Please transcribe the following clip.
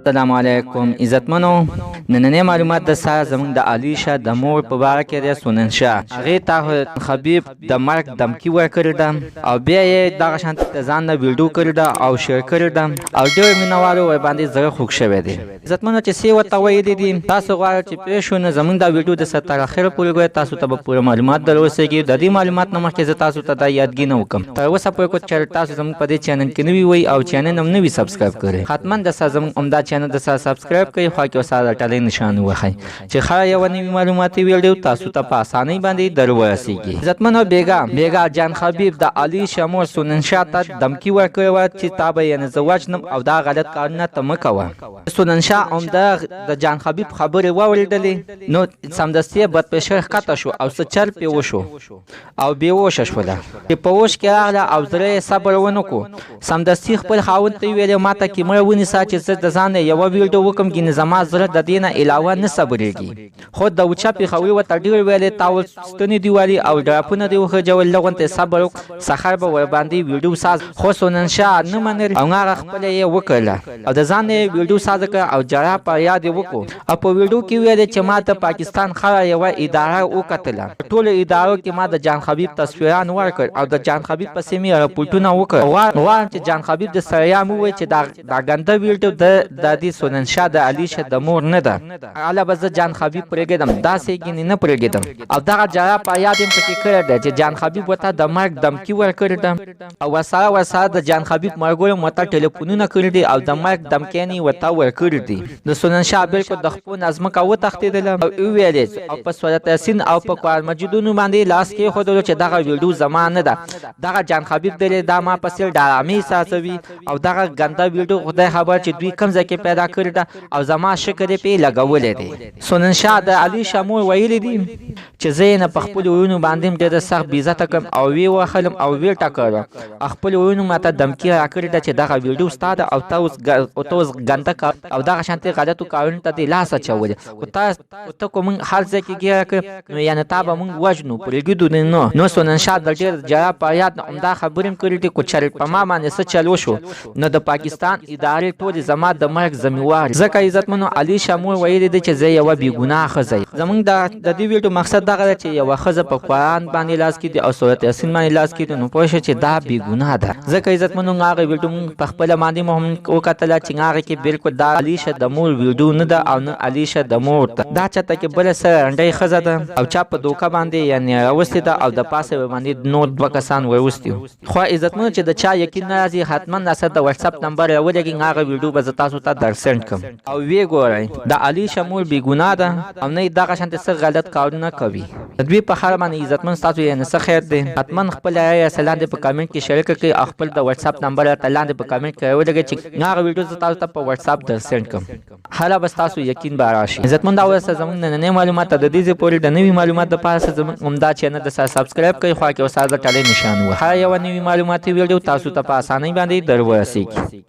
السلام علیکم عزتمنو. نننې معلومات د سره زموږ د علي شاه د مور په باره کې دی. سنن شاه هغې ته خبیب د مرګ دمکي ورکړې ده او بیا یې دغه شانتې د ځان نه ویډیو کړې ده او شیر کړې ده او ډېرو مینهوالو ورباندې زړه خوږ شوی دی. عزتمنو چې څه یې ورته ویلي دي، تاسو غواړئ چې پوه شو نو زموږ دا ویډیو د سر تر اخره پورې ګورئ. تاسو ته به پوره معلومات در ورسېږي. د دې معلومات نه مخکې زه تاسو ته دا یادګي نه وکړم تر اوسه پورې که چېرې تاسو زموږ په دې چینل کې نوي وئ او چینل هم نه وي سبسکرایب کړی، حتما د سره زموږ همدا چینل د سره سبسکرایب کړئ، خوا کې ورسره د ټلۍ نشان ووهئ چې هره یوه نوي معلوماتي ویډیو تاسو ته په اسانۍ باندې در ورسېږي. عزتمنو، بیګا جان خبیب د علي شاه مور سنن شاه ته دمکي ورکړې وه چې تا به یعنې زه وژنم او دا غلط کارونه ته مه کوه. سنن شاه همدا د جان خبیب خبرې واورېدلې نو سمدستي یې بدپېښه ښکته شو او څه چل پې وشو او بېهوشه شوله چې په هوش کې راغله او زړه یې صبر ونه کړو. سمدستي خپل خاوند ته یې ویلې ما ته کیمره ونیسه چې زه د ځان نه یوه ویډیو وکړم، ګینې زما زړه د دې نه علاوه نه صبرېږي. خو د اوچه پېښوري ورته ډېر ویلې تا اوس ستنې دې والي او ډراپونه دې وخرجول، لغونته صبر وکړه، سهار به ورباندې ویډیو ساز. خو سنن شاه نه منل او هغه خپله یې وکړله او د ځان نه یې ویډیو سازه کړه او جړا په یاد یې وکړو او په ویډیو کې ویلې چې ما د پاکستان خره یوه اداره وکتله، ټولو ادارو کې ما د جان خبیب تصویران ورکړ او د جان خبیب پسې مې رپورټونه وکړ. غواړم چې جان خبیب د سریام ووایي چې دا ګنده ویډیو د دې سنن شاه د علي شاه د مور نه ده، هله به زه جان خبیب پرېږدم، داسې ګینې نه پرېږدم. او دغه جړا په یاد یې پکې کړې ده چې جان خبیب ورته د مرګ دمکي ورکړې ده او ورسره د جان خبیب ملګرو ورته ټلیفونونه کړي دي او د مرګ دمکیانې ورته ورکړي دي. د سنن شاه بلکل د خپل نه ځمکه وتښتېدله او وویلې او په سورت یاسین او په قرآن مجیدونو باندې لاس کېښودلو چې دغه ویډیو زما نه ده، دغه جان خبیب دی دا ما پسې ډرامې سازوي او دغه ګنده ویډیو خدای خبر چې دوی کوم ځای کې پیدا کړې ده او زما شکر یې پرې لګولی دی. سنن شاه د علي شاه مور ویلي دي چې زه یې نه په خپلو ویونو باندې ډېره سخت بېعزته کړم او ویې وهلم او ویې ټکړم. خپلو ویونو ماته دمکي راکړې ده چې دغه ویډیو ستا ده او ته اوس ګنده کار او دغه شانتې غلطو کارونو ته دې لاس اچولی. خو ته که موږ هر ځای کې ګیره کړې نو یعنې تا به موږ وژنو، پرېږدو دې نه. نو سنن شاه د ډېر جړا په یاد نه همدا خبرې هم کړې دي که چېرې په ما باندې څه چل وشو نو د پاکستان ادارې ټولې زما د مرګ ذمهوار. ځکه عزتمنو علي شاه مور ویلي دی چې زه یوه بېګناه ښځه یم. زموږ د دې ویډیو مقصد دغه ده چې یوه ښځه په قرآن باندې لاس کېږدي او سورت یاسین باندې لاس کېږدي نو پوه شه چې دا بېګناه ده. ځکه عزتمنو هغه ویډیو موږ په خپله باندې مو هم وکتله چې هغې کې بلکل دا علي شاه د مور ویډیو نه ده او نه علي شاه د مور ده. دا چاته کې بله څه رنډۍ ښځه ده او چا په دوکه باندې یعنې راوستې ده او د پاسه باندې نور دوه کسان وروستي. خو عزتمنو چې د چا یقین نه راځي حتما راسره د وټساپ نمبر راولېږئ، هغه ویډیو به زه تاسو ته در سینډ کړم او ویې ګورئ د علي شاه مور بېګناه ده او نه یې دغه شانتې څه غلط کارونه کوي. د دوی په اړه باندې عزتمن ستاسو یعنې څه خیر دی؟ حتما خپل رایه راسره لاندې په کامنټ کې شریکه کړئ او خپل د وټساپ نمبر راته لاندې په کامنټ کې راولېږئ چې هغه ویډیو زه تاسو ته په وټساپ در سینډ کړم. هله به ستاسو یقین به راشي. عزتمن دا اوس زموږ نننۍ معلومات د دې ځای پورې د نوي معلومات دپاره زموږ همدا چینل د سره سبسکرایب کړئ، خوا کې ورسره د ټلۍ نشان ووهئ. هره یوه نوي معلوماتي ویډیو تاسو ته په اسانۍ باندې در ورسېږي.